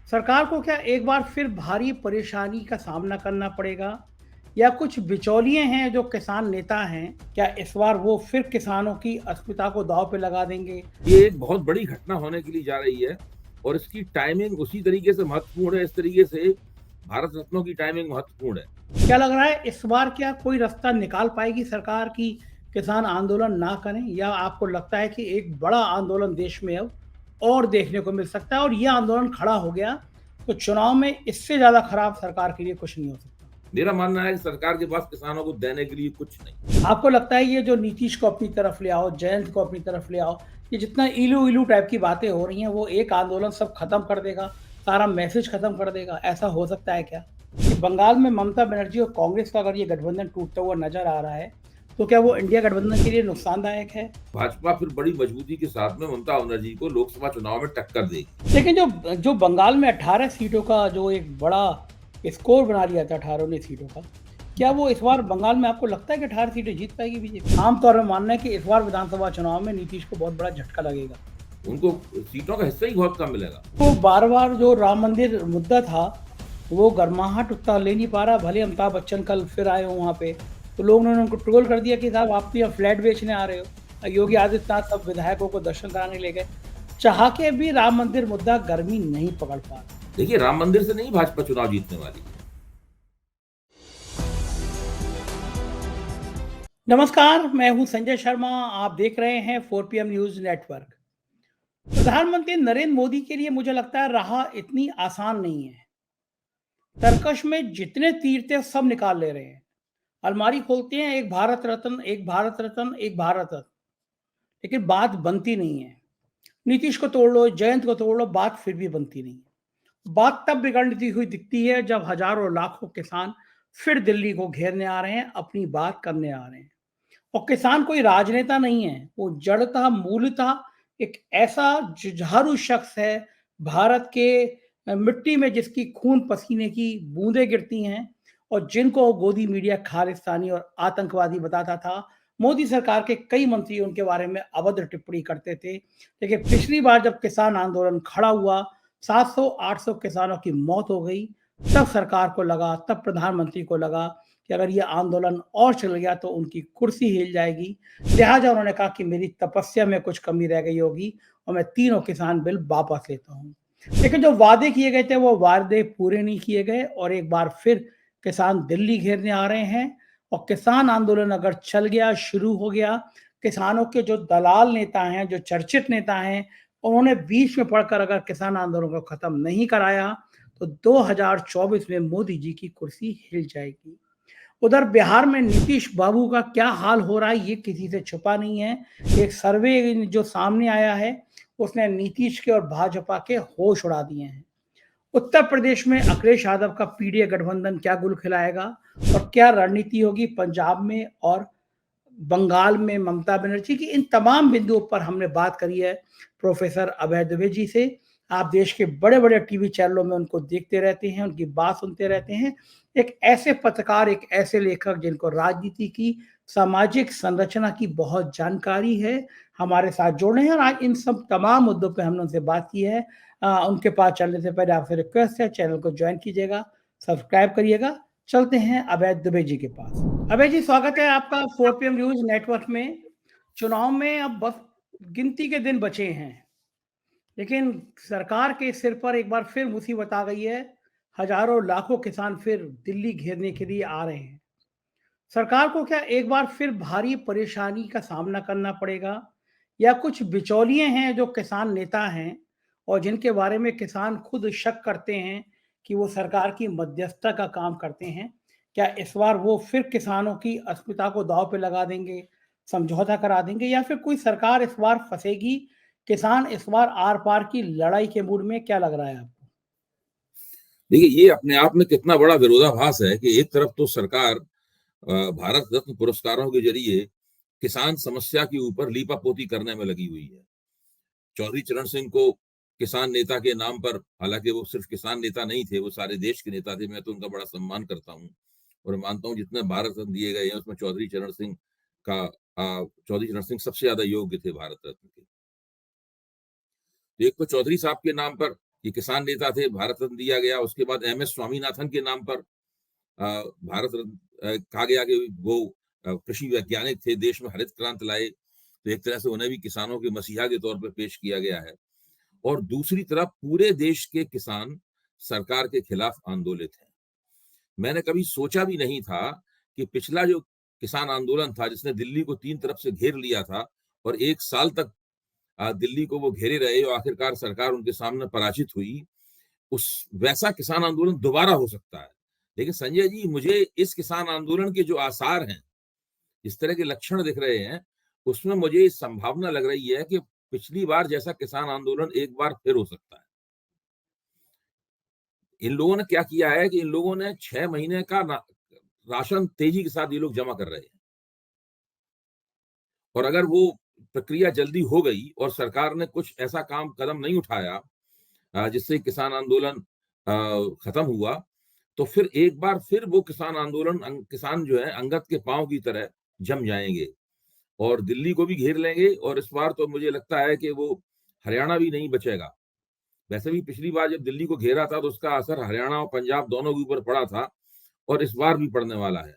सरकार को क्या एक बार फिर भारी परेशानी का सामना करना पड़ेगा या कुछ बिचौलिए हैं जो किसान नेता हैं, क्या इस बार वो फिर किसानों की अस्मिता को दांव पे लगा देंगे? ये एक बहुत बड़ी घटना होने के लिए जा रही है और इसकी टाइमिंग उसी तरीके से महत्वपूर्ण है, इस तरीके से भारत रत्नों की टाइमिंग महत्वपूर्ण है। क्या लग रहा है इस बार क्या कोई रास्ता निकाल पाएगी सरकार की किसान आंदोलन ना करें, या आपको लगता है कि एक बड़ा आंदोलन देश में अब और देखने को मिल सकता है और ये आंदोलन खड़ा हो गया तो चुनाव में इससे ज़्यादा खराब सरकार के लिए कुछ नहीं हो सकता? मेरा मानना है कि सरकार के पास किसानों को देने के लिए कुछ नहीं। आपको लगता है ये जो नीतीश को अपनी तरफ ले आओ, जयंत को अपनी तरफ ले आओ, ये जितना इलू-इलू टाइप की बातें हो रही हैं, वो एक आंदोलन सब खत्म कर देगा, सारा मैसेज खत्म कर देगा, ऐसा हो सकता है क्या? कि बंगाल में ममता बनर्जी और कांग्रेस का अगर ये गठबंधन टूटता हुआ नज़र आ रहा है, तो क्या वो इंडिया गठबंधन के लिए नुकसानदायक है? भाजपा फिर बड़ी मजबूती के साथ में ममता बनर्जी को लोकसभा चुनाव में टक्कर देगी। लेकिन जो जो बंगाल में 18 सीटों का जो एक बड़ा स्कोर बना लिया था 18 सीटों का, क्या वो इस बार बंगाल में आपको लगता है कि 18 सीटें जीत पाएगी बीजेपी? आम तौर पे मानना है कि इस बार विधानसभा चुनाव में नीतीश को बहुत बड़ा झटका लगेगा। उनको सीटों का हिस्सा ही बहुत कम मिलेगा। तो बार-बार जो राम मंदिर मुद्दा था, वो गर्माहट उतना ले नहीं पा रहा, भले अमिताभ बच्चन कल फिर आए हों वहाँ पे, तो लोगों ने उनको ट्रोल कर दिया कि साहब आप तो यहाँ फ्लैट बेचने आ रहे हो। योगी आदित्यनाथ सब विधायकों को दर्शन कराने ले गए। चाह के भी राम मंदिर मुद्दा गर्मी नहीं पकड़ पा रहा। देखिए, राम मंदिर से नहीं भाजपा चुनाव जीतने वाली है। नमस्कार, मैं हूँ संजय शर्मा, आप देख रहे हैं 4 पीएम न्यूज़ नेटवर्क। प्रधानमंत्री नरेंद्र मोदी के लिए मुझे लगता है राह इतनी आसान नहीं है। तरकश में जितने तीर थे सब निकाल ले रहे हैं। अलमारी खोलते हैं, एक भारत रत्न, एक भारत रत्न, एक भारत रत्न, लेकिन बात बनती नहीं है। नीतीश को तोड़ लो, जयंत को तोड़ लो, बात फिर भी बनती नहीं है। बात तब बिगड़ती हुई दिखती है जब हजारों लाखों किसान फिर दिल्ली को घेरने आ रहे हैं, अपनी बात करने आ रहे हैं। और किसान कोई राजनेता नहीं है, वो जड़ता मूलतः एक ऐसा जुझारू शख्स है भारत के मिट्टी में जिसकी खून पसीने की बूंदें गिरती हैं और जिनको गोदी मीडिया खालिस्तानी और आतंकवादी बताता था। मोदी सरकार के कई मंत्री उनके बारे में अभद्र टिप्पणी करते थे, लेकिन पिछली बार जब किसान आंदोलन खड़ा हुआ, 700-800 किसानों की मौत हो गई, तब सरकार को लगा, तब प्रधानमंत्री को लगा कि अगर ये आंदोलन और चल गया तो उनकी कुर्सी हिल जाएगी। लिहाजा उन्होंने कहा कि मेरी तपस्या में कुछ कमी रह गई होगी और मैं तीनों किसान बिल वापस लेता हूँ। लेकिन जो वादे किए गए थे वो वादे पूरे नहीं किए गए और एक बार फिर किसान दिल्ली घेरने आ रहे हैं। और किसान आंदोलन अगर चल गया, शुरू हो गया, किसानों के जो दलाल नेता हैं, जो चर्चित नेता हैं, उन्होंने बीच में पड़कर अगर किसान आंदोलन को खत्म नहीं कराया, तो 2024 में मोदी जी की कुर्सी हिल जाएगी। उधर बिहार में नीतीश बाबू का क्या हाल हो रहा है ये किसी से छुपा नहीं है। एक सर्वे जो सामने आया है उसने नीतीश के और भाजपा के होश उड़ा दिए हैं। उत्तर प्रदेश में अखिलेश यादव का पीडीए गठबंधन क्या गुल खिलाएगा और क्या रणनीति होगी पंजाब में और बंगाल में ममता बनर्जी की, इन तमाम बिंदुओं पर हमने बात करी है प्रोफेसर अभय दुबे जी से। आप देश के बड़े-बड़े टीवी चैनलों में उनको देखते रहते हैं, उनकी बात सुनते रहते हैं। एक ऐसे पत्रकार, एक ऐसे लेखक जिनको राजनीति की, सामाजिक संरचना की बहुत जानकारी है, हमारे साथ जुड़े हैं और आज इन सब तमाम मुद्दों पे हमने उनसे बात की है। उनके पास चलने से पहले आपसे रिक्वेस्ट है, चैनल को जॉइन कीजिएगा, सब्सक्राइब करिएगा। चलते हैं अभय दुबे जी के पास। अभय जी, स्वागत है आपका 4 पीएम न्यूज़ नेटवर्क में। चुनाव में अब बस गिनती के दिन बचे हैं, लेकिन सरकार के सिर पर एक बार फिर मुसीबत आ गई है। हजारों लाखों किसान फिर दिल्ली घेरने के लिए आ रहे हैं। सरकार को क्या एक बार फिर भारी परेशानी का सामना करना पड़ेगा या कुछ बिचौलिए हैं जो किसान नेता हैं और जिनके बारे में किसान खुद शक करते हैं कि वो सरकार की मध्यस्थता का काम करते हैं? क्या इस बार वो फिर किसानों की अस्मिता को दांव पे लगा देंगे, समझौता करा देंगे, या फिर कोई सरकार इस बार फंसेगी? किसान इस बार आर-पार की लड़ाई के मूड में, क्या लग रहा है आपको? देखिए, ये अपने आप में कितना बड़ा विरोधाभास है कि एक तरफ तो सरकार भारत रत्न पुरस्कारों के जरिए किसान समस्या के ऊपर लीपापोती करने में लगी हुई है। चौधरी चरण सिंह को किसान नेता के नाम पर, हालांकि वो सिर्फ किसान नेता नहीं थे, वो सारे देश के नेता थे। मैं तो उनका बड़ा सम्मान करता हूँ और मानता हूँ जितने भारत रत्न दिए गए हैं उसमें चौधरी चरण सिंह सबसे ज्यादा योग्य थे भारत रत्न के। तो एक तो चौधरी साहब के नाम पर ये किसान नेता थे, भारत रत्न दिया गया। उसके बाद MS स्वामीनाथन के नाम पर भारत रत्न कहा गया कि वो कृषि वैज्ञानिक थे, देश में हरित क्रांति लाए, तो एक तरह से उन्हें भी किसानों के मसीहा के तौर पर पेश किया गया है। और दूसरी तरफ पूरे देश के किसान सरकार के खिलाफ आंदोलित हैं। मैंने कभी सोचा भी नहीं था कि पिछला जो किसान आंदोलन था, जिसने दिल्ली को 3 तरफ से घेर लिया था और 1 साल तक दिल्ली को वो घेरे रहे और आखिरकार सरकार उनके सामने पराजित हुई, उस वैसा किसान आंदोलन दोबारा हो सकता है। लेकिन संजय जी, मुझे इस किसान आंदोलन के जो आसार हैं, इस तरह के लक्षण दिख रहे हैं, उसमें मुझे संभावना लग रही है कि पिछली बार जैसा किसान आंदोलन एक बार फिर हो सकता है। इन लोगों ने क्या किया है कि इन लोगों ने 6 महीने का राशन तेजी के साथ ये लोग जमा कर रहे हैं, और अगर वो प्रक्रिया जल्दी हो गई और सरकार ने कुछ ऐसा कदम नहीं उठाया जिससे किसान आंदोलन खत्म हुआ, तो फिर एक बार फिर वो किसान आंदोलन किसान जो है अंगद के पांव की तरह जम जाएंगे और दिल्ली को भी घेर लेंगे। और इस बार तो मुझे लगता है कि वो हरियाणा भी नहीं बचेगा। वैसे भी पिछली बार जब दिल्ली को घेरा था तो उसका असर हरियाणा और पंजाब दोनों के ऊपर पड़ा था, और इस बार भी पड़ने वाला है।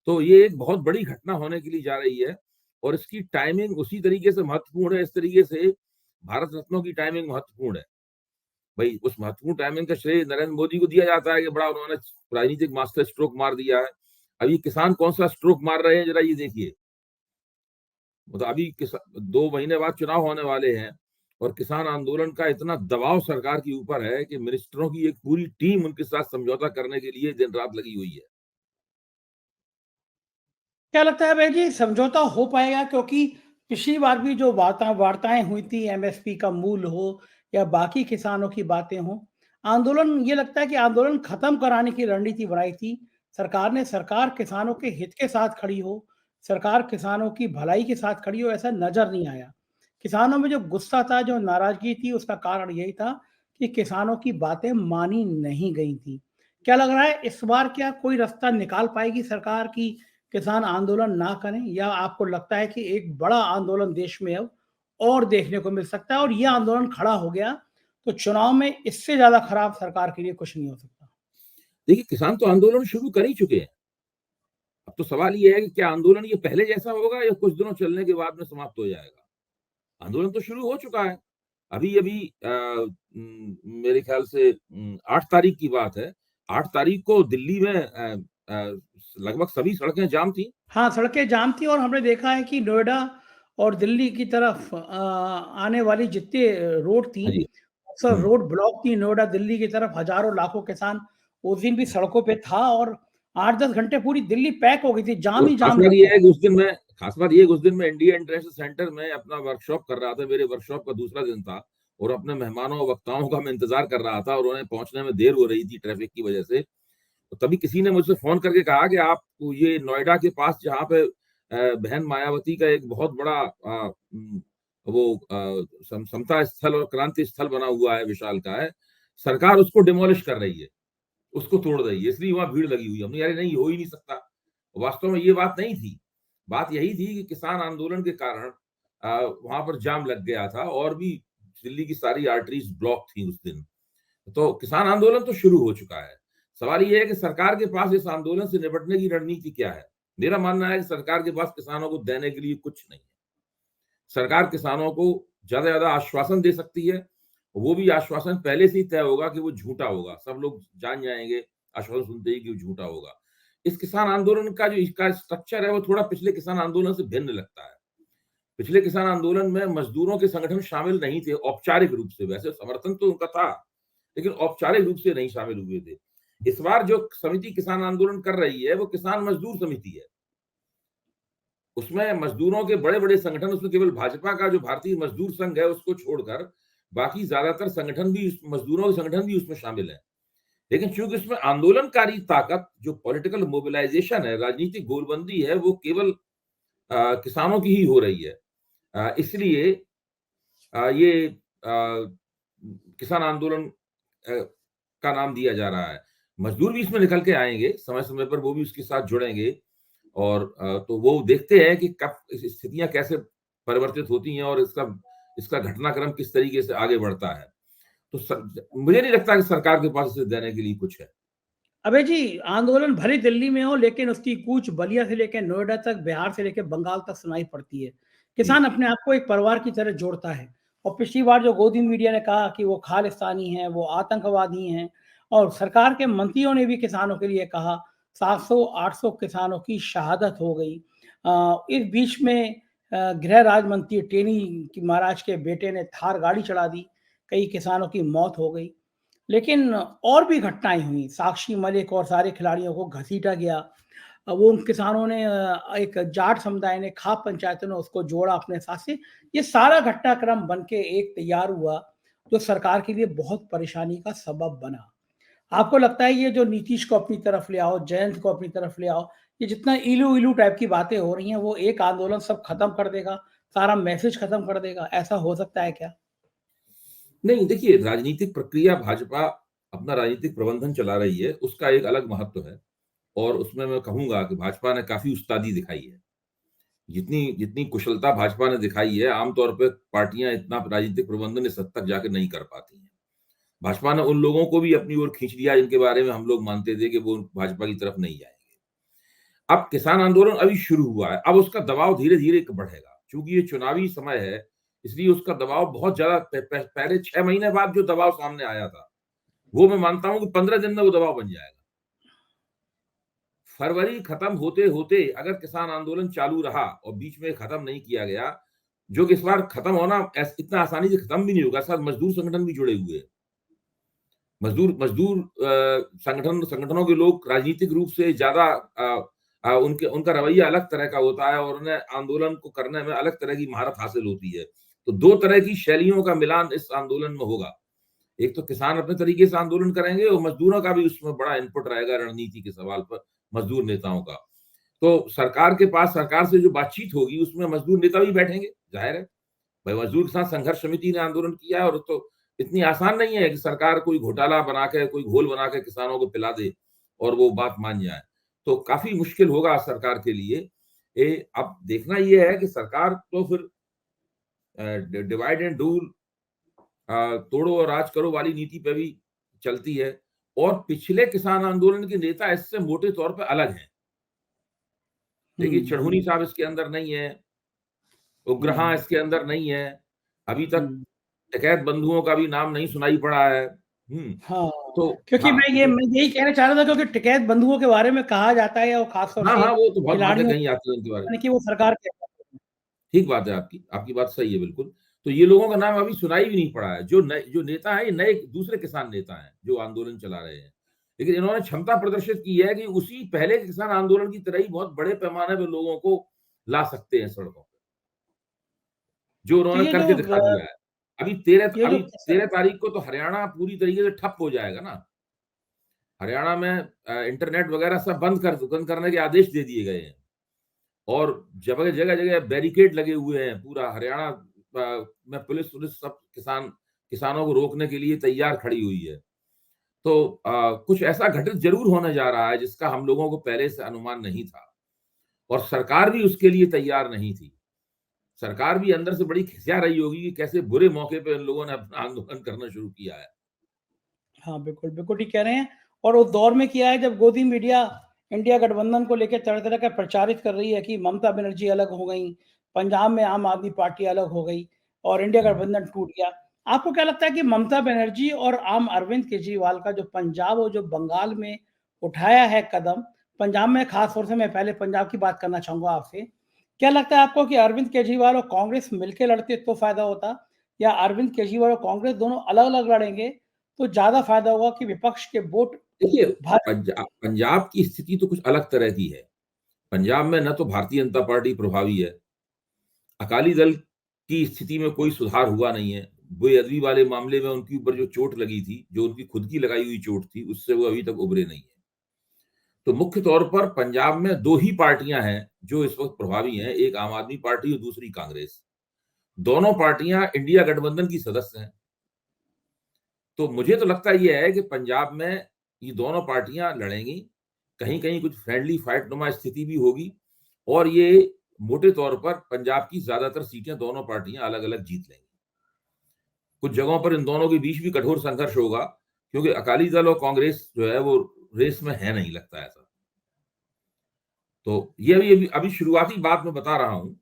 तो ये एक बहुत बड़ी घटना होने के लिए जा रही है, और इसकी टाइमिंग उसी तरीके से महत्वपूर्ण है, इस तरीके से भारत रत्नों की टाइमिंग महत्वपूर्ण है। भाई, उस महत्वपूर्ण टाइमिंग का श्रेय नरेंद्र मोदी को दिया जाता है कि बड़ा उन्होंने राजनीतिक मास्टर स्ट्रोक मार दिया है। अभी किसान कौन सा स्ट्रोक मार रहे हैं, जरा ये देखिए। मतलब अभी 2 महीने बाद चुनाव होने वाले हैं, और किसान आंदोलन का इतना दबाव सरकार के ऊपर है कि मिनिस्टरों की एक पूरी टीम उनके साथ समझौता करने के लिए दिन रात लगी हुई है। क्या लगता है भाई जी, समझौता हो पाएगा? क्योंकि पिछली बार भी जो वार्ताएं हुई थी, एमएसपी का मूल हो या बाकी किसानों की बातें हों, आंदोलन, ये लगता है कि आंदोलन खत्म कराने की रणनीति बनाई थी सरकार ने। सरकार किसानों के हित के साथ खड़ी हो, सरकार किसानों की भलाई के साथ खड़ी हो, ऐसा नजर नहीं आया। किसानों में जो गुस्सा था, जो नाराजगी थी, उसका कारण यही था कि किसानों की बातें मानी नहीं गई थी। क्या लग रहा है इस बार, क्या कोई रास्ता निकाल पाएगी सरकार की किसान आंदोलन ना करें, या आपको लगता है कि एक बड़ा आंदोलन देश में अब और देखने को मिल सकता है, और ये आंदोलन खड़ा हो गया तो चुनाव में इससे ज्यादा खराब सरकार के लिए कुछ नहीं हो सकता? देखिए, किसान तो आंदोलन शुरू कर ही चुके हैं। अब तो सवाल ये है कि क्या आंदोलन ये पहले जैसा होगा या कुछ दिनों चलने के बाद में समाप्त हो जाएगा। आंदोलन तो शुरू हो चुका है। अभी अभी मेरे ख्याल से 8 तारीख की बात है। 8 तारीख को दिल्ली में लगभग सभी सड़कें जाम थी। हाँ, सड़कें जाम थी, और हमने देखा है कि नोएडा और दिल्ली की तरफ आने वाली जितने रोड थी, हाँ जी। सब हुँ। रोड ब्लॉक थी। नोएडा दिल्ली की तरफ हजारों लाखों किसान उस दिन भी सड़कों पे था, और 8-10 घंटे पूरी दिल्ली पैक हो गई थी, जाम और ही खास जाम बात लग ये गया है था। कि उस दिन मैं इंडिया इंटरनेशनल सेंटर में अपना वर्कशॉप कर रहा था। मेरे वर्कशॉप का दूसरा दिन था, और अपने मेहमानों और वक्ताओं का मैं इंतज़ार कर रहा था, और उन्हें पहुँचने में देर हो रही थी ट्रैफिक की वजह से। तो तभी किसी ने मुझसे फ़ोन करके कहा कि आप ये नोएडा के पास जहाँ पे बहन मायावती का एक बहुत बड़ा वो समता स्थल और क्रांति स्थल बना हुआ है, विशालकाय, सरकार उसको डिमोलिश कर रही है, उसको तोड़ रही है, इसलिए वहाँ भीड़ लगी हुई है। हमने यार नहीं, हो ही नहीं सकता। वास्तव में ये बात नहीं थी। बात यही थी कि किसान आंदोलन के कारण वहाँ पर जाम लग गया था, और भी दिल्ली की सारी आर्टरीज ब्लॉक थी उस दिन। तो किसान आंदोलन तो शुरू हो चुका है। सवाल ये है कि सरकार के पास इस आंदोलन से निपटने की रणनीति क्या है? मेरा मानना है कि सरकार के पास किसानों को देने के लिए कुछ नहीं है। सरकार किसानों को ज़्यादा से ज़्यादा आश्वासन दे सकती है। वो भी आश्वासन पहले से ही तय होगा कि वो झूठा होगा। सब लोग जान जाएँगे आश्वासन सुनते ही कि वो झूठा होगा। इस किसान आंदोलन का जो इसका स्ट्रक्चर है, वो थोड़ा पिछले किसान आंदोलन से भिन्न लगता है। पिछले किसान आंदोलन में मजदूरों के संगठन शामिल नहीं थे औपचारिक रूप से। वैसे समर्थन तो उनका था, लेकिन औपचारिक रूप से नहीं शामिल हुए थे। इस बार जो समिति किसान आंदोलन कर रही है, वो किसान मजदूर समिति है। उसमें मजदूरों के बड़े-बड़े संगठन, उसमें केवल भाजपा का जो भारतीय मजदूर संघ है उसको छोड़कर बाकी ज्यादातर संगठन भी, मजदूरों के संगठन भी उसमें शामिल हैं। लेकिन चूंकि उसमें आंदोलनकारी ताकत, जो पॉलिटिकल मोबिलाइजेशन है, राजनीतिक गोलबंदी है, वो केवल किसानों की ही हो रही है। इसलिए ये किसान आंदोलन का नाम दिया जा रहा है। मजदूर भी इसमें निकल के आएँगे, समय-समय पर वो भी उसके साथ जुड़ेंगे, और तो वो देखते हैं कि कब स्थितियाँ कैसे परिवर्तित होती हैं, और इसका इसका घटनाक्रम किस तरीके से आगे बढ़ता है। तो मुझे नहीं लगता कि सरकार के पास इसे देने के लिए कुछ है। अबे जी, आंदोलन भले दिल्ली में हो लेकिन उसकी कूच बलिया से लेकर नोएडा तक, बिहार से लेकर बंगाल तक सुनाई पड़ती है। जी। किसान अपने आप को एक परिवार की तरह जोड़ता है और पिछली बार जो गोदी मीडिया ने कहा कि वो खालिस्तानी हैं, वो आतंकवादी हैं और सरकार के मंत्रियों ने भी किसानों के लिए कहा, 700-800 किसानों की शहादत हो गई। इस बीच में गृह राज्य मंत्री टेनी की महाराज के बेटे ने थार गाड़ी चढ़ा दी, कई किसानों की मौत हो गई। लेकिन और भी घटनाएँ हुई, साक्षी मलिक और सारे खिलाड़ियों को घसीटा गया। वो उन किसानों ने एक जाट समुदाय ने, खाप पंचायतों ने उसको जोड़ा अपने साथ से। ये सारा घटनाक्रम बन के एक तैयार हुआ, जो सरकार के लिए बहुत परेशानी का सबब बना। आपको लगता है ये जो नीतीश को अपनी तरफ ले आओ, जयंत को अपनी तरफ ले आओ, ये जितना इलू-इलू टाइप की बातें हो रही हैं, वो एक आंदोलन सब खत्म कर देगा, सारा मैसेज खत्म कर देगा, ऐसा हो सकता है क्या? नहीं, देखिए, राजनीतिक प्रक्रिया, भाजपा अपना राजनीतिक प्रबंधन चला रही है, उसका एक अलग महत्व है और उसमें मैं कहूँगा कि भाजपा ने काफ़ी उस्तादी दिखाई है। जितनी जितनी कुशलता भाजपा ने दिखाई है, आम तौर पे पार्टियाँ इतना राजनीतिक प्रबंधन इस हद तक जाके नहीं कर पाती हैं। भाजपा ने उन लोगों को भी अपनी ओर खींच लिया जिनके बारे में हम लोग मानते थे कि वो भाजपा की तरफ नहीं जाएँगे। अब किसान आंदोलन अभी शुरू हुआ है, अब उसका दबाव धीरे-धीरे बढ़ेगा। चूँकि ये चुनावी समय है, इसलिए उसका दबाव बहुत ज़्यादा पहले 6 महीने बाद जो दबाव सामने आया था, वो मैं मानता हूँ कि 15 दिन में वो दबाव बन जाएगा। फरवरी खत्म होते-होते अगर किसान आंदोलन चालू रहा और बीच में खत्म नहीं किया गया, जो कि इस बार खत्म होना इतना आसानी से खत्म भी नहीं होगा, साथ मजदूर संगठन भी जुड़े हुए हैं। मजदूर मजदूर संगठनों के लोग राजनीतिक रूप से ज़्यादा उनके उनका रवैया अलग तरह का होता है और उन्हें आंदोलन को करने में अलग तरह की महारत हासिल होती है। तो 2 तरह की शैलियों का मिलान इस आंदोलन में होगा। एक तो किसान अपने तरीके से आंदोलन करेंगे और मजदूरों का भी उसमें बड़ा इनपुट रहेगा रणनीति के सवाल पर, मजदूर नेताओं का। तो सरकार के पास, सरकार से जो बातचीत होगी उसमें मजदूर नेता भी बैठेंगे, ज़ाहिर है। भाई, मजदूर किसान संघर्ष समिति ने आंदोलन किया है और तो इतनी आसान नहीं है कि सरकार कोई घोटाला बना के, कोई घोल बना के किसानों को पिला दे और वो बात मान जाए। तो काफ़ी मुश्किल होगा सरकार के लिए। अब देखना ये है कि सरकार तो फिर डिवाइड एंड रूल, तोड़ो और राज करो वाली नीति पे भी चलती है और पिछले किसान आंदोलन के नेता इससे मोटे तौर पे अलग हैं। हुँ, देखिए, चढ़ूनी हुँ, साहब इसके अंदर नहीं है, उग्रहाँ हुँ, इसके अंदर नहीं है, अभी तक हुँ। टिकैत बंधुओं का भी नाम नहीं सुनाई पड़ा है। हाँ, तो क्योंकि हाँ, तो मैं यही कहना चाह रहा था क्योंकि टिकैत बंधुओं के बारे में कहा जाता है और ख़ास तौर हाँ, से हाँ, वो तो बहुत बातें खिलाड़ियों कही आती हैं उनके बारे में। यानी कि वो सरकार के ठीक बात है आपकी, आपकी बात सही है बिल्कुल। तो ये लोगों का नाम अभी सुनाई भी नहीं पड़ा है। जो नेता हैं, ये नए दूसरे किसान नेता हैं, जो आंदोलन चला रहे हैं। लेकिन इन्होंने क्षमता प्रदर्शित की है कि उसी पहले के किसान आंदोलन की तरह ही बहुत बड़े पैमाने पे लोगों को ला सकते हैं सड़कों पे, जो तो उन्होंने करके दिखा दिया है। ये जो अभी 13 तारीख को तो हरियाणा पूरी तरीके से ठप हो जाएगा ना। हरियाणा में इंटरनेट वगैरह सब बंद करने के आदेश दे दिए गए हैं। और जगह-जगह बैरिकेड लगे हुए हैं। पूरा हरियाणा में पुलिस-वुलिस सब किसानों को रोकने के लिए तैयार खड़ी हुई है। तो कुछ ऐसा घटित ज़रूर होने जा रहा है जिसका हम लोगों को पहले से अनुमान नहीं था और सरकार भी उसके लिए तैयार नहीं थी। सरकार भी अंदर से बड़ी खिसिया रही होगी कि कैसे बुरे मौके पे इन लोगों ने अपना आंदोलन करना शुरू किया है। हाँ, बिल्कुल, बिल्कुल ठीक कह रहे हैं और उस दौर में किया है जब गोदी मीडिया इंडिया गठबंधन को लेके तरह-तरह का प्रचारित कर रही है कि ममता बनर्जी अलग हो गईं, पंजाब में आम आदमी पार्टी अलग हो गई और इंडिया हुँ। गठबंधन टूट गया। आपको क्या लगता है कि ममता बनर्जी और आम अरविंद केजरीवाल का जो पंजाब और जो बंगाल में उठाया है कदम, पंजाब में खास तौर से मैं पहले पंजाब की बात करना चाहूँगा आपसे। क्या लगता है आपको कि अरविंद केजरीवाल और कांग्रेस मिलके लड़ते तो फ़ायदा होता या अरविंद केजरीवाल और कांग्रेस दोनों अलग-अलग लड़ेंगे तो ज़्यादा फ़ायदा होगा कि विपक्ष के वोट देखिए, भाजपा पंजाब की स्थिति तो कुछ अलग तरह की है। पंजाब में ना तो भारतीय जनता पार्टी प्रभावी है, अकाली दल की स्थिति में कोई सुधार हुआ नहीं है। बेअदबी वाले मामले में उनके ऊपर जो चोट लगी थी, जो उनकी खुद की लगाई हुई चोट थी, उससे वो अभी तक उभरे नहीं हैं। तो मुख्य तौर पर पंजाब में 2 ही पार्टियाँ हैं, जो इस वक़्त प्रभावी हैं, एक आम आदमी पार्टी और दूसरी कांग्रेस। दोनों पार्टियाँ इंडिया गठबंधन की सदस्य हैं। तो मुझे तो लगता ये है कि पंजाब में ये दोनों पार्टियाँ लड़ेंगी, कहीं-कहीं कुछ फ्रेंडली फाइट नुमा स्थिति भी होगी और ये मोटे तौर पर पंजाब की ज़्यादातर सीटें दोनों पार्टियाँ अलग-अलग जीत लेंगी। कुछ जगहों पर इन दोनों के बीच भी कठोर संघर्ष होगा, क्योंकि अकाली दल और कांग्रेस जो है वो रेस में है, नहीं लगता ऐसा। तो ये अभी शुरुआती बात मैं बता रहा हूं।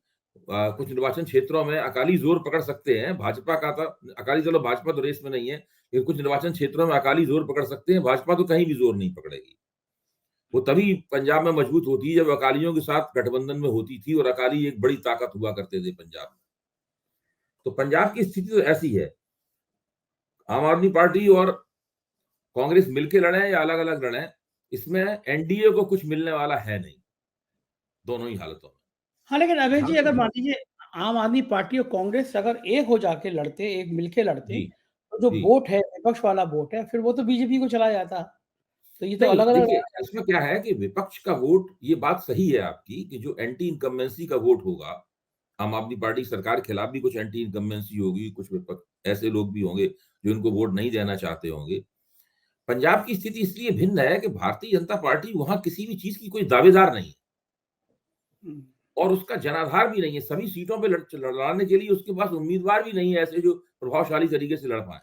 कुछ निर्वाचन क्षेत्रों में अकाली जोर पकड़ सकते हैं, भाजपा का था, अकाली दल और भाजपा तो रेस में नहीं है, लेकिन कुछ निर्वाचन क्षेत्रों में अकाली जोर पकड़ सकते हैं, भाजपा तो कहीं भी जोर नहीं पकड़ेगी। वो तभी पंजाब में मजबूत होती है जब अकालियों के साथ गठबंधन में होती थी, और अकाली एक बड़ी ताकत हुआ करते थे पंजाब में। तो पंजाब की स्थिति तो ऐसी है, आम आदमी पार्टी और कांग्रेस मिलकर लड़े या अलग अलग लड़े, इसमें एनडीए को कुछ मिलने वाला है नहीं, दोनों ही हालतों में। हाँ, लेकिन अभय जी, अगर हाँ, मान लीजिए आम आदमी पार्टी और कांग्रेस अगर एक हो जाके लड़ते, एक मिलके लड़ते, जी, तो जो जी। वोट है, विपक्ष वाला वोट है, फिर वो तो बीजेपी को चला जाता। तो ये तो नहीं, अलग-अलग देखिए, रहना इसमें क्या है कि विपक्ष का वोट, ये बात सही है आपकी कि जो एंटी इनकम्बेंसी का वोट होगा, आम आदमी पार्टी सरकार के खिलाफ भी कुछ एंटी इनकम्बेंसी होगी, कुछ विपक्ष ऐसे लोग भी होंगे जो इनको वोट नहीं देना चाहते होंगे। पंजाब की स्थिति इसलिए भिन्न है कि भारतीय जनता पार्टी वहां किसी भी चीज की कोई दावेदार नहीं है, हुँ, और उसका जनाधार भी नहीं है। सभी सीटों पे लड़ने के लिए उसके पास उम्मीदवार भी नहीं है ऐसे जो प्रभावशाली तरीके से लड़ पाए,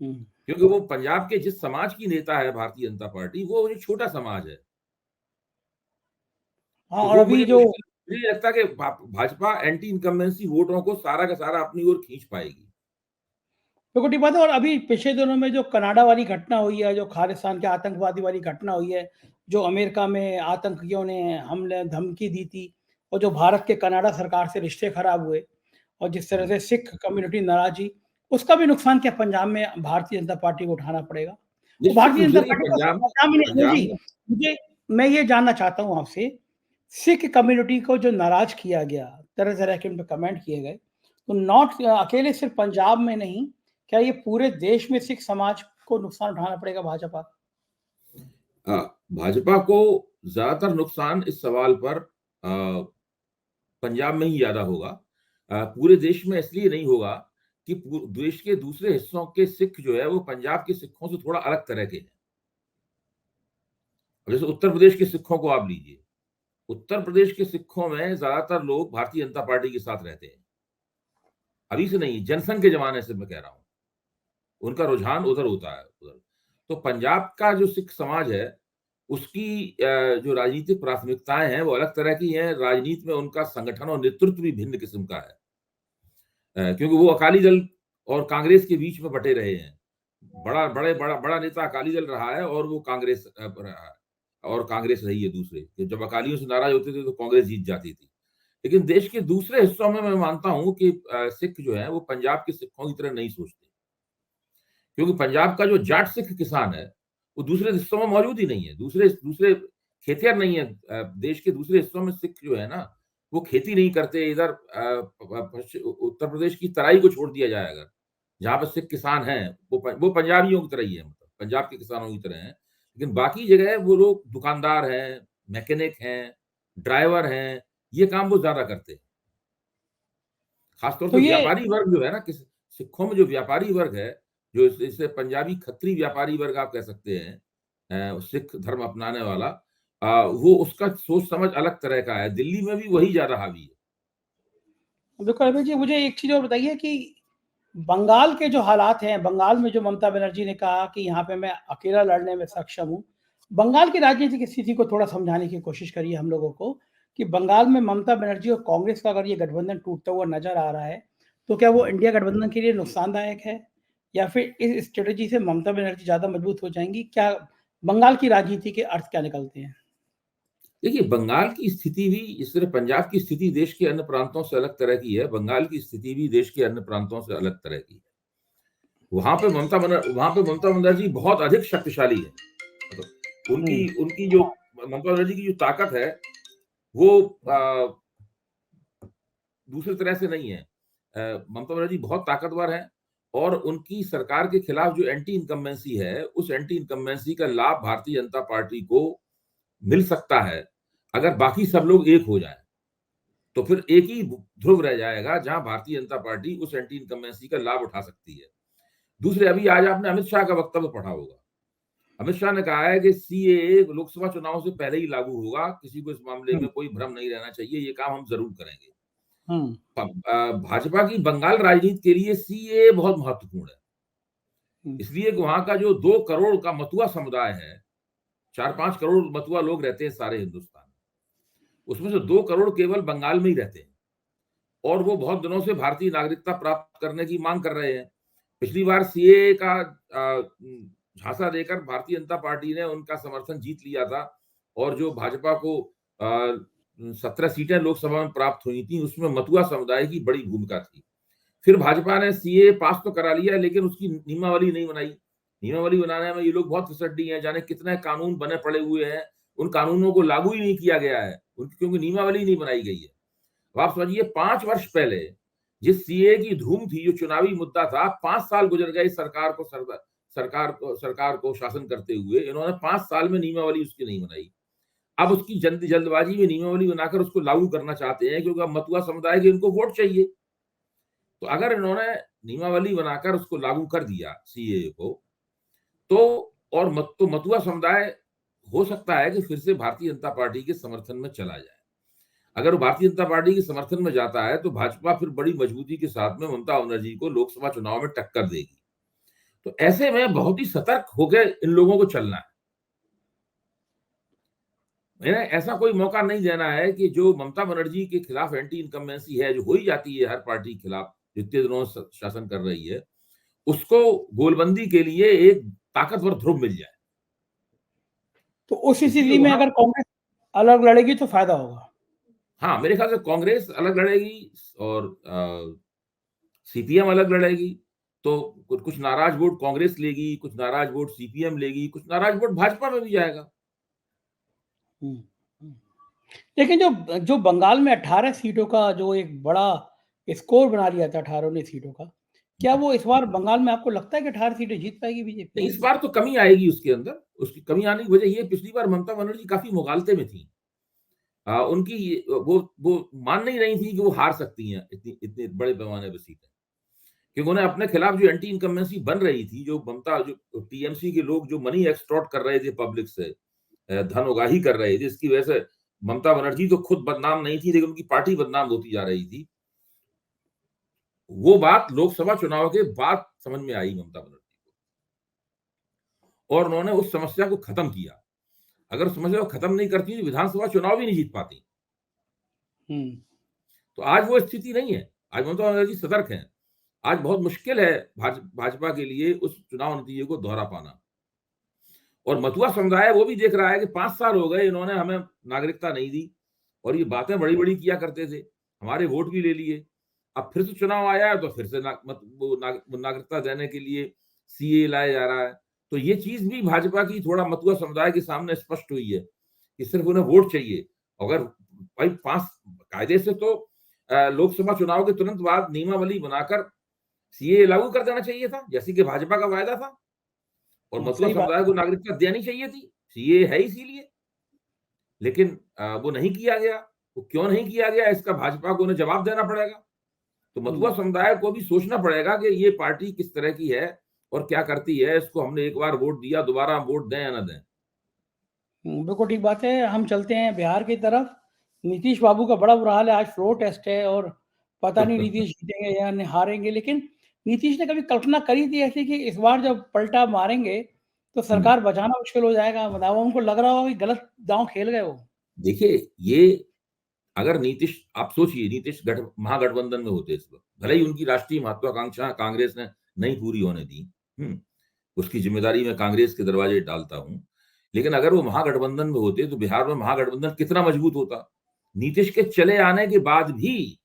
हुँ। क्योंकि वो पंजाब के जिस समाज की नेता है भारतीय जनता पार्टी, वो एक छोटा समाज है। हाँ, तो और वो अभी जो मुझे नहीं लगता कि भाजपा एंटी इनकम्बेंसी वोटों को सारा का सारा अपनी ओर खींच पाएगी। बिल्कुल ठीक बात है। और अभी पिछले दिनों में जो कनाडा वाली घटना हुई है, जो खालिस्तान के आतंकवादी वाली घटना हुई है, जो अमेरिका में आतंकियों ने हमले धमकी दी थी, और जो भारत के कनाडा सरकार से रिश्ते खराब हुए, और जिस तरह जी। से सिख कम्युनिटी नाराज़ हुई, उसका भी नुकसान क्या पंजाब में भारतीय जनता पार्टी को उठाना पड़ेगा? और निश्चित भारतीय रूप जनता से देखिए, पार्टी को सिर्फ पंजाब में नहीं, पंजाब जी, में मुझे मैं ये जानना चाहता हूँ आपसे, सिख कम्युनिटी को जो नाराज़ किया गया, तरह-तरह के उन पे कमेंट किए गए, तो नॉट अकेले सिर्फ पंजाब में नहीं, क्या ये पूरे देश में सिख समाज को नुकसान उठाना पड़ेगा भाजपा को? अ, भाजपा को ज्यादातर नुकसान इस सवाल पर पंजाब में ही ज्यादा होगा। पूरे देश में इसलिए नहीं होगा कि देश के दूसरे हिस्सों के सिख जो है वो पंजाब के सिखों से थोड़ा अलग तरह के हैं। अब जैसे उत्तर प्रदेश के सिखों को आप लीजिए, उत्तर प्रदेश के सिखों में ज्यादातर लोग भारतीय जनता पार्टी के साथ रहते हैं। अभी से नहीं, जनसंघ के जमाने से मैं कह रहा हूं, उनका रुझान उधर होता है उधर। तो पंजाब का जो सिख समाज है, उसकी जो राजनीतिक प्राथमिकताएं हैं वो अलग तरह की हैं। राजनीति में उनका संगठन और नेतृत्व भी भिन्न किस्म का है, क्योंकि वो अकाली दल और कांग्रेस के बीच में बटे रहे हैं। बड़ा नेता अकाली दल रहा है, और वो कांग्रेस रहा है, और कांग्रेस रही है दूसरे कि जब अकालियों से नाराज होते थे तो कांग्रेस जीत जाती थी। लेकिन देश के दूसरे हिस्सों में मैं मानता हूं कि सिख जो है वो पंजाब के सिखों की तरह नहीं सोचते, क्योंकि पंजाब का जो जाट सिख किसान है वो दूसरे हिस्सों में मौजूद ही नहीं है। दूसरे दूसरे खेतिहर नहीं है। देश के दूसरे हिस्सों में सिख जो है ना, वो खेती नहीं करते। इधर उत्तर प्रदेश की तराई को छोड़ दिया जाए, अगर जहाँ पर सिख किसान हैं, वो पंजाबियों की तरह ही है, मतलब पंजाब के किसानों की तरह है। लेकिन बाकी जगह वो लोग दुकानदार हैं, मैकेनिक हैं, ड्राइवर हैं, ये काम वो ज्यादा करते हैं। खासतौर तो से ये व्यापारी वर्ग जो है ना, किस सिखों में जो व्यापारी वर्ग है, जो इसे पंजाबी खत्री व्यापारी वर्ग आप कह सकते हैं, सिख धर्म अपनाने वाला, वो उसका सोच समझ अलग तरह का है। दिल्ली में भी वही ज्यादा हावी है। बिल्कुल अभय जी, मुझे एक चीज़ और बताइए कि बंगाल के जो हालात हैं, बंगाल में जो ममता बनर्जी ने कहा कि यहाँ पे मैं अकेला लड़ने में सक्षम हूँ। बंगाल की राजनीतिक स्थिति को थोड़ा समझाने की कोशिश करिए हम लोगों को, कि बंगाल में ममता बनर्जी और कांग्रेस का अगर ये गठबंधन टूटता हुआ नज़र आ रहा है, तो क्या वो इंडिया गठबंधन के लिए नुकसानदायक है? या फिर इस स्ट्रैटेजी से ममता बनर्जी ज़्यादा मजबूत हो जाएँगी? क्या बंगाल की राजनीति के अर्थ क्या निकलते हैं? देखिए, बंगाल की स्थिति भी इस तरह पंजाब की स्थिति देश के अन्य प्रांतों से अलग तरह की है। बंगाल की स्थिति भी देश के अन्य प्रांतों से अलग तरह की है। वहां पे ममता बनर्जी बहुत अधिक शक्तिशाली है। मतलब हुँ, उनकी उनकी जो ममता बनर्जी की जो ताकत है, वो दूसरी तरह से नहीं है। ममता बनर्जी बहुत ताकतवर है, और उनकी सरकार के खिलाफ जो एंटी इनकम्बेंसी है, उस एंटी इनकम्बेंसी का लाभ भारतीय जनता पार्टी को मिल सकता है, अगर बाकी सब लोग एक हो जाए। तो फिर एक ही ध्रुव रह जाएगा जहां भारतीय जनता पार्टी उस एंटी इनकम्बेंसी का लाभ उठा सकती है। दूसरे, अभी आज आपने अमित शाह का वक्तव्य पढ़ा होगा। अमित शाह ने कहा है कि सीएए लोकसभा चुनाव से पहले ही लागू होगा, किसी को इस मामले हुँ। में कोई भ्रम नहीं रहना चाहिए, ये काम हम जरूर करेंगे। हम्म। भाजपा की बंगाल राजनीति के लिए सीए बहुत महत्वपूर्ण है, हम्म। इसलिए कि वहां का जो 2 करोड़ का मथुआ समुदाय है, 4-5 करोड़ मथुआ लोग रहते हैं सारे हिंदुस्तान में, उसमें से 2 करोड़ केवल बंगाल में ही रहते हैं और वो बहुत दिनों से भारतीय नागरिकता प्राप्त करने की मांग कर रहे हैं। पिछली बार सीए का झांसा देकर भारतीय जनता पार्टी ने उनका समर्थन जीत लिया था और जो भाजपा को 17 सीटें लोकसभा में प्राप्त हुई थी, उसमें मथुआ समुदाय की बड़ी भूमिका थी। फिर भाजपा ने सीए पास तो करा लिया, लेकिन उसकी नियमावली नहीं बनाई। नियमावली बनाने में ये लोग बहुत फिसड्डी हैं, जाने कितने कानून बने पड़े हुए हैं, उन कानूनों को लागू ही नहीं किया गया है, क्योंकि नियमावली नहीं बनाई गई है। अब आप समझिए 5 वर्ष पहले जिस सीए की धूम थी, जो चुनावी मुद्दा था, 5 साल गुजर गए सरकार को शासन करते हुए, इन्होंने 5 साल में नियमावली उसकी नहीं बनाई। अब उसकी जल्दबाजी में नियमावली बनाकर उसको लागू करना चाहते हैं, क्योंकि अब मथुआ समुदाय के इनको वोट चाहिए। तो अगर इन्होंने नियमावली बनाकर उसको लागू कर दिया सीए को, तो मथुआ समुदाय हो सकता है कि फिर से भारतीय जनता पार्टी के समर्थन में चला जाए। अगर वो भारतीय जनता पार्टी के समर्थन में जाता है तो भाजपा फिर बड़ी मजबूती के साथ में ममता बनर्जी को लोकसभा चुनाव में टक्कर देगी। तो ऐसे में बहुत ही सतर्क होकर इन लोगों को चलना है। इन्हें ऐसा कोई मौका नहीं देना है कि जो ममता बनर्जी के खिलाफ एंटी इनकम्बेंसी है, जो हो ही जाती है हर पार्टी के खिलाफ जितने दिनों से शासन कर रही है, उसको गोलबंदी के लिए एक ताकतवर ध्रुव मिल जाए। तो उस इसलिए स्थिति में वहां अगर कांग्रेस अलग लड़ेगी तो फायदा होगा। हाँ, मेरे ख्याल से कांग्रेस अलग लड़ेगी और सीपीएम अलग लड़ेगी। तो कुछ नाराज वोट कांग्रेस लेगी, कुछ नाराज वोट सीपीएम लेगी, कुछ नाराज वोट भाजपा में भी जाएगा। हम्म, हम्म। लेकिन जो जो बंगाल में 18 सीटों का जो एक बड़ा स्कोर बना लिया था, 18 सीटों का, क्या वो इस बार बंगाल में आपको लगता है कि 18 सीटें जीत पाएगी बीजेपी? नहीं, इस बार तो कमी आएगी उसके अंदर। उसकी कमी आने की वजह ये, पिछली बार ममता बनर्जी काफी मुगालते में थी। उनकी वो मान नहीं रही थी कि वो हार सकती हैं इतनी इतने बड़े पैमाने पर सीटें, क्योंकि उन्हें अपने खिलाफ जो एंटी इनकम्बेंसी बन रही थी, जो टीएमसी के लोग जो मनी एक्सटॉर्ट कर रहे थे पब्लिक से, धन उगाही कर रहे थे, इसकी वजह से ममता बनर्जी तो खुद बदनाम नहीं थी, लेकिन उनकी पार्टी बदनाम होती जा रही थी। वो बात लोकसभा चुनाव के बाद समझ में आई ममता बनर्जी को, और उन्होंने उस समस्या को खत्म किया। अगर उस समस्या को खत्म नहीं करती तो विधानसभा चुनाव ही नहीं जीत पाती। तो आज वो स्थिति नहीं है। आज ममता बनर्जी सतर्क हैं। आज बहुत मुश्किल है भाजपा के लिए उस चुनाव नतीजे को दोहरा पाना। और मथुआ समुदाय वो भी देख रहा है कि 5 साल हो गए, इन्होंने हमें नागरिकता नहीं दी और ये बातें बड़ी बड़ी किया करते थे, हमारे वोट भी ले लिए। अब फिर से चुनाव आया है तो फिर से नागरिकता देने के लिए सीए लाया जा रहा है। तो ये चीज भी भाजपा की थोड़ा मथुआ समुदाय के सामने स्पष्ट हुई है कि सिर्फ उन्हें वोट चाहिए। अगर भाई 5 कायदे से तो लोकसभा चुनाव के तुरंत बाद नियमावली बनाकर सीए लागू कर देना चाहिए था, जैसे कि भाजपा का वायदा था, और मथुआ सही बात समुदाय है। को नागरिकता देनी चाहिए थी। सीए है इसीलिए, लेकिन वो नहीं किया गया। वो क्यों नहीं किया गया, इसका भाजपा को उन्हें जवाब देना पड़ेगा। तो मथुआ समुदाय को भी सोचना पड़ेगा कि ये पार्टी किस तरह की है और क्या करती है। इसको हमने एक बार वोट दिया, दोबारा हम वोट दें या ना दें। बिल्कुल ठीक बात है। हम चलते हैं बिहार की तरफ। नीतीश बाबू का बड़ा बुरा हाल है, आज फ्लोर टेस्ट है और पता नहीं नीतीश जीतेंगे या हारेंगे। लेकिन नीतीश ने कभी कल्पना करी थी ऐसी कि इस बार जब पलटा मारेंगे तो सरकार बचाना मुश्किल हो जाएगा? बताओ, उनको लग रहा होगा कि गलत दांव खेल गए वो। देखिए, ये अगर नीतीश, आप सोचिए, नीतीश महागठबंधन में होते इस वक्त, भले ही उनकी राष्ट्रीय महत्वाकांक्षा कांग्रेस ने नहीं पूरी होने दी, उसकी जिम्मेदारी मैं कांग्रेस के दरवाजे डालता हूं, लेकिन अगर वो महागठबंधन में होते तो बिहार में महागठबंधन कितना मजबूत होता। नीतीश के चले आने के बाद भी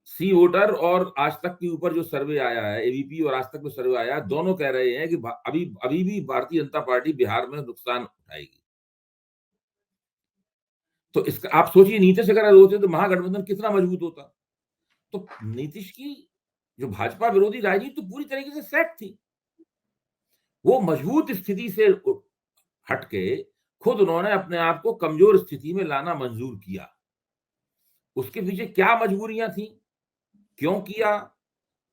सी वोटर और आज तक के ऊपर जो सर्वे आया है, एबीपी और आज तक में सर्वे आया है, दोनों कह रहे हैं कि अभी अभी भी भारतीय जनता पार्टी बिहार में नुकसान उठाएगी। तो इसका आप सोचिए, नीतीश अगर होते तो महागठबंधन कितना मजबूत होता। तो नीतीश की जो भाजपा विरोधी राजनीति तो पूरी तरीके से सेट थी। वो मजबूत स्थिति से हटके खुद उन्होंने अपने आप को कमजोर स्थिति में लाना मंजूर किया। उसके पीछे क्या मजबूरियां थी, क्यों किया,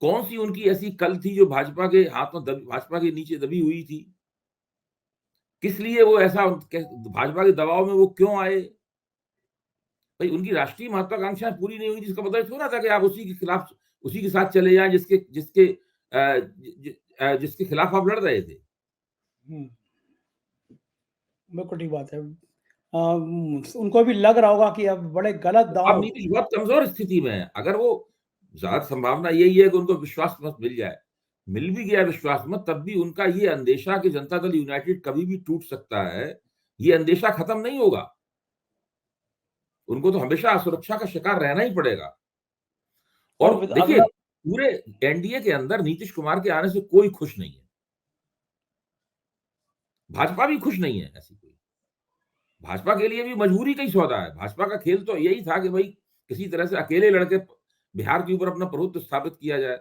कौन सी उनकी ऐसी कल थी जो भाजपा के हाथों, भाजपा के नीचे दबी हुई थी, किस लिए वो ऐसा, भाजपा के दबाव में वो क्यों आए, भाई उनकी राष्ट्रीय महत्वाकांक्षाएं पूरी नहीं हुई, जिसका मतलब थोड़ा था कि आप उसी के खिलाफ, उसी के साथ चले जाएं जिसके जिसके जिसके खिलाफ आप लड़ रहे थे। हम्म, बिल्कुल ठीक बात है। उनको भी लग रहा होगा कि अब बड़े गलत तो अब दांव। नीतीश बहुत कमजोर स्थिति में है। अगर वो, ज्यादा संभावना यही है कि उनको विश्वास मत मिल जाए, मिल भी गया विश्वास मत, तब भी उनका ये अंदेशा कि जनता दल यूनाइटेड कभी भी टूट सकता है, ये अंदेशा खत्म नहीं होगा। उनको तो हमेशा असुरक्षा का शिकार रहना ही पड़ेगा। और और देखिए, अगला। पूरे एनडीए के अंदर नीतीश कुमार के आने से कोई खुश नहीं है, भाजपा भी खुश नहीं है। ऐसी कोई, भाजपा के लिए भी मजबूरी का ही सौदा है। भाजपा का खेल तो यही था कि भाई किसी तरह से अकेले लड़के बिहार के ऊपर अपना प्रभुत्व स्थापित किया जाए।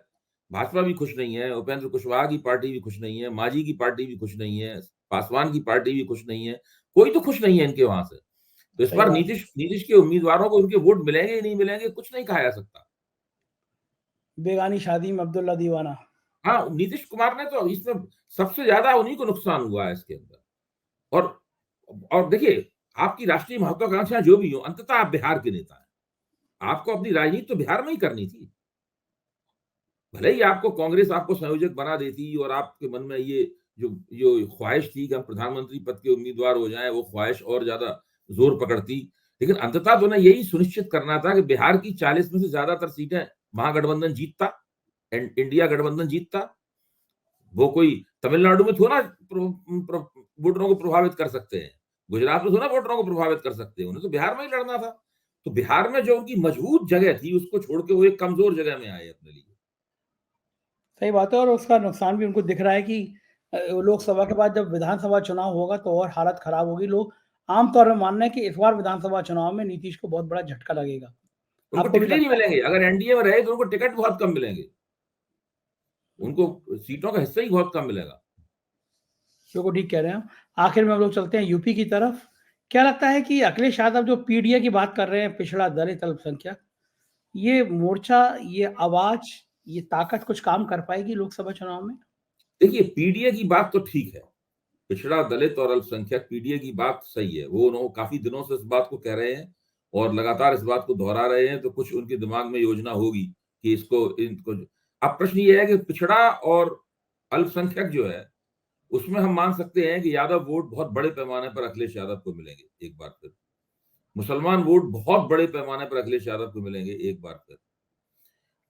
भाजपा भी खुश नहीं है, उपेंद्र कुशवाहा की पार्टी भी खुश नहीं है, मांझी की पार्टी भी खुश नहीं है, पासवान की पार्टी भी खुश नहीं है, कोई तो खुश नहीं है इनके वहां से। तो इस सही बार बात है। नीतीश नीतीश के उम्मीदवारों को उनके वोट मिलेंगे ही नहीं मिलेंगे, कुछ नहीं कहा जा सकता। बेगानी शादी में अब्दुल्ला दीवाना। हाँ, नीतीश कुमार ने तो इसमें सबसे ज्यादा उन्हीं को नुकसान हुआ है इसके अंदर। और देखिए, आपकी राष्ट्रीय महत्वाकांक्षाएं जो भी हो, अंततः आप बिहार के नेता हैं, आपको अपनी राजनीति तो बिहार में ही करनी थी। भले ही आपको कांग्रेस आपको संयोजक बना देती और आपके मन में ये जो जो ख्वाहिश थी कि हम प्रधानमंत्री पद के उम्मीदवार हो जाएं, वो ख्वाहिश और ज्यादा जोर पकड़ती, लेकिन अंततः तो उन्हें यही सुनिश्चित करना था कि बिहार की 40 में से ज्यादातर सीटें महागठबंधन जीतता, इंडिया गठबंधन जीतता। वो कोई तमिलनाडु में थोड़ा वोटरों को प्रभावित कर सकते हैं, गुजरात में थोड़ा वोटरों को प्रभावित कर सकते हैं, उन्हें तो बिहार में ही लड़ना था। तो बिहार में जो उनकी मजबूत जगह थी उसको छोड़ के वो एक कमजोर जगह में आए अपने लिए। सही बात है, और उसका नुकसान भी उनको दिख रहा है कि लोकसभा के बाद जब विधानसभा चुनाव होगा तो और हालत खराब होगी। लोग आम तौर में मान रहे हैं कि इस बार विधानसभा चुनाव में नीतीश को बहुत बड़ा झटका लगेगा। उनको आपको भी टिकट ही नहीं लगता है? मिलेंगे, अगर एनडीए में रहे तो उनको टिकट बहुत कम मिलेंगे, हुँ, उनको सीटों का हिस्सा ही बहुत कम मिलेगा। बिल्कुल ठीक कह रहे हैं आप। आखिर में हम लोग चलते हैं यूपी की तरफ। क्या लगता है कि अखिलेश यादव जो पीडीए की बात कर रहे हैं, पिछड़ा दलित अल्पसंख्यक, ये मोर्चा, ये आवाज़, ये ताकत कुछ काम कर पाएगी लोकसभा चुनाव में? देखिए, पीडीए की बात तो ठीक है, पिछड़ा दलित और अल्पसंख्यक, पीडीए की बात सही है। वो काफी दिनों से इस बात को कह रहे हैं और लगातार इस बात को दोहरा रहे हैं, तो कुछ उनके दिमाग में योजना होगी कि इसको इनको। अब प्रश्न ये है कि पिछड़ा और अल्पसंख्यक जो है, उसमें हम मान सकते हैं कि यादव वोट बहुत बड़े पैमाने पर अखिलेश यादव को मिलेंगे एक बार फिर। मुसलमान वोट बहुत बड़े पैमाने पर अखिलेश यादव को मिलेंगे एक बार फिर।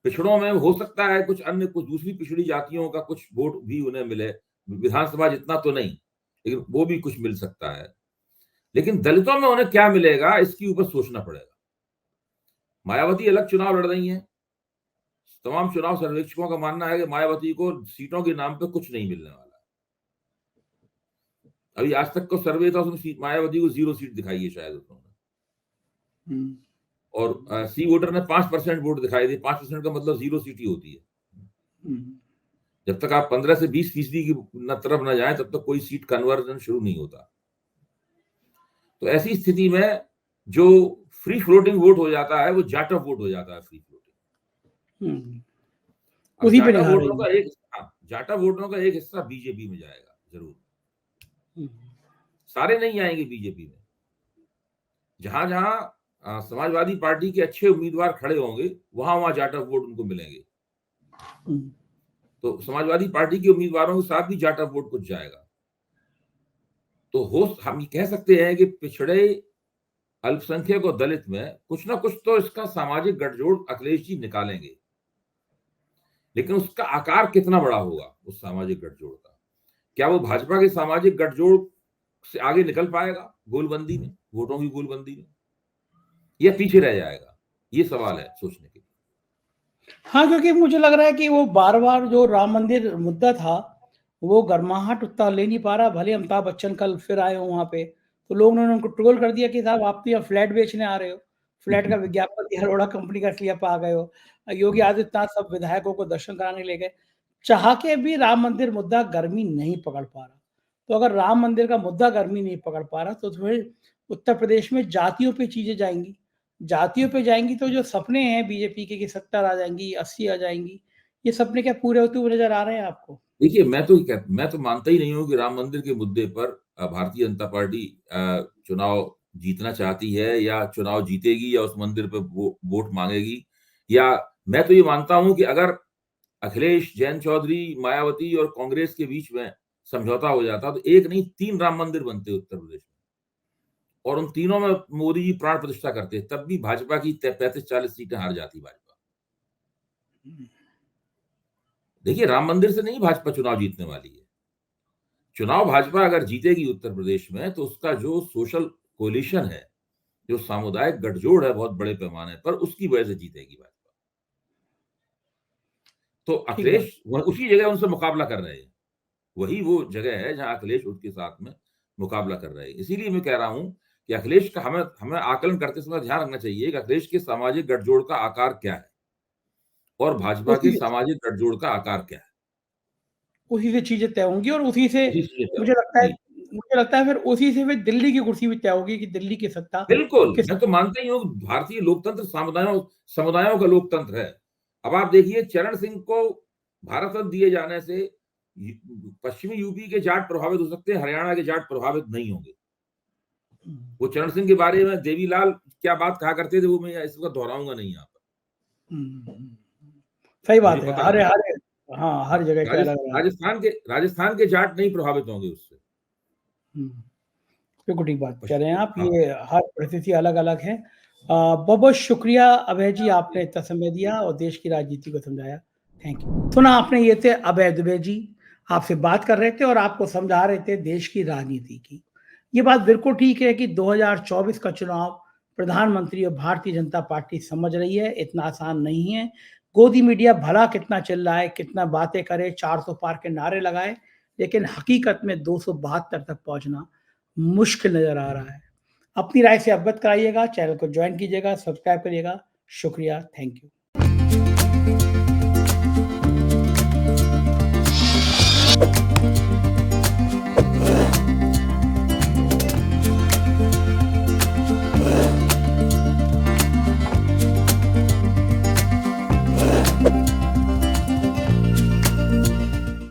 पिछड़ों में हो सकता है कुछ अन्य, कुछ दूसरी पिछड़ी जातियों का कुछ वोट भी उन्हें मिले, विधानसभा जितना तो नहीं, लेकिन वो भी कुछ मिल सकता है। लेकिन दलितों में उन्हें क्या मिलेगा, इसके ऊपर सोचना पड़ेगा। मायावती अलग चुनाव लड़ रही हैं, तमाम चुनाव सर्वेक्षकों का मानना है कि मायावती को सीटों के नाम पर कुछ नहीं मिलने वाला। अभी आज तक का सर्वे था, उसमें मायावती को 0 सीट दिखाई है शायद उन्होंने। हुँ, और सी वोटर ने 5% वोट दिखाई दी। 5% का मतलब 0 सीट ही होती है। हुँ। जब तक आप 15 से 20% की तरफ न जाए, तब तक कोई सीट कन्वर्जन शुरू नहीं होता। तो ऐसी स्थिति में जो फ्री फ्लोटिंग वोट हो जाता है, वो जाट ऑफ वोट हो जाता है, फ्री फ्लोटिंग। हुँ, अब उसी पे जाटा निगाह वोटरों रहेगी। का एक, हाँ, जाटा वोटरों का एक हिस्सा बीजेपी में जाएगा जरूर। हुँ, सारे नहीं आएंगे बीजेपी में। जहां जहां समाजवादी पार्टी के अच्छे उम्मीदवार खड़े होंगे, वहां वहां जाट ऑफ वोट उनको मिलेंगे। हुँ, तो समाजवादी पार्टी के उम्मीदवारों के साथ भी जाट ऑफ वोट कुछ जाएगा। तो हम ये कह सकते हैं कि पिछड़े, अल्पसंख्यक और दलित में कुछ ना कुछ तो इसका सामाजिक गठजोड़ अखिलेश जी निकालेंगे। लेकिन उसका आकार कितना बड़ा होगा उस सामाजिक गठजोड़ का? क्या वो भाजपा के सामाजिक गठजोड़ से आगे निकल पाएगा गोलबंदी में, वोटों की गोलबंदी में, या पीछे रह जाएगा? ये सवाल है सोचने के लिए। हाँ, क्योंकि मुझे लग रहा है कि वो बार-बार जो राम मंदिर मुद्दा था, वो गर्माहट उतना ले नहीं पा रहा। भले अमिताभ बच्चन कल फिर आए हों वहाँ पे, तो लोगों ने उनको ट्रोल कर दिया कि साहब आप तो यहाँ फ्लैट बेचने आ रहे हो, फ्लैट का विज्ञापन दिया, अरोड़ा कंपनी का इसलिए आप आ गए हो। योगी आदित्यनाथ सब विधायकों को दर्शन कराने ले गए। चाह के भी राम मंदिर मुद्दा गर्मी नहीं पकड़ पा रहा। तो अगर राम मंदिर का मुद्दा गर्मी नहीं पकड़ पा रहा, तो फिर उत्तर प्रदेश में जातियों पे चीज़ें जाएँगी। जातियों पे जाएँगी तो जो सपने हैं बीजेपी के कि 70 आ जाएँगी, 80 आ जाएँगी, ये सपने क्या पूरे होते हुए नज़र आ रहे हैं आपको? देखिए, मैं तो मानता ही नहीं हूं कि राम मंदिर के मुद्दे पर भारतीय जनता पार्टी चुनाव जीतना चाहती है या चुनाव जीतेगी या उस मंदिर पे वोट मांगेगी। या मैं तो ये मानता हूं कि अगर अखिलेश, जयंत चौधरी, मायावती और कांग्रेस के बीच में समझौता हो जाता तो एक नहीं 3 राम मंदिर बनते उत्तर प्रदेश में, और उन तीनों में मोदी जी प्राण प्रतिष्ठा करते, तब भी भाजपा की 35-40 सीटें हार जाती भाजपा। देखिए, राम मंदिर से नहीं भाजपा चुनाव जीतने वाली है। चुनाव भाजपा अगर जीतेगी उत्तर प्रदेश में तो उसका जो सोशल कोलिशन है, जो सामुदायिक गठजोड़ है बहुत बड़े पैमाने पर, उसकी वजह से जीतेगी भाजपा। तो ठीक बात। अखिलेश उसी जगह उनसे मुकाबला कर रहे हैं। वही वो जगह है जहां अखिलेश उनके साथ में मुकाबला कर रहे हैं। इसीलिए मैं कह रहा हूं कि अखिलेश का हमें हमें आकलन करते समय ध्यान रखना चाहिए कि अखिलेश के सामाजिक गठजोड़ का आकार क्या है और भाजपा के उसी सामाजिक गठजोड़ का आकार क्या है। उसी से चीजें तय होंगी और उसी से उसी चीज़ पे मुझे लगता है जी, मुझे लगता है फिर उसी से फिर दिल्ली की कुर्सी भी तय होगी कि दिल्ली की सत्ता बिल्कुल। किस। मैं तो मानता ही हूँ भारतीय लोकतंत्र समुदायों का लोकतंत्र है। अब आप देखिए, चरण सिंह को भारत रत्न दिए जाने से पश्चिमी यूपी के जाट प्रभावित हो सकते हैं, हरियाणा के जाट प्रभावित नहीं होंगे। वो चरण सिंह के बारे में देवीलाल क्या बात कहा करते थे, वो मैं इस वक्त दोहराऊंगा नहीं यहाँ पर। सही मुझे बात है। पता हर है। हर हाँ, हाँ, हर जगह के अलग-अलग। राजस्थान के जाट नहीं प्रभावित होंगे उससे। हुँ, बिल्कुल ठीक बात कह रहे हैं आप। हाँ, ये हर परिस्थिति अलग-अलग है। बहुत-बहुत शुक्रिया अभय जी, आपने इतना समय दिया और देश की राजनीति को समझाया। Thank you. सुना आपने, ये थे अभय दुबे जी, आपसे बात कर रहे थे और आपको समझा रहे थे देश की राजनीति की। ये बात बिल्कुल ठीक है कि 2024 का चुनाव प्रधानमंत्री और भारतीय जनता पार्टी समझ रही है, इतना आसान नहीं है। गोदी मीडिया भला कितना चिल्लाए, कितना बातें करे, 400 पार के नारे लगाए, लेकिन हकीकत में 272 तक पहुँचना मुश्किल नज़र आ रहा है। अपनी राय से अवगत कराइएगा, चैनल को जॉइन कीजिएगा, सब्सक्राइब करिएगा। शुक्रिया, थैंक यू।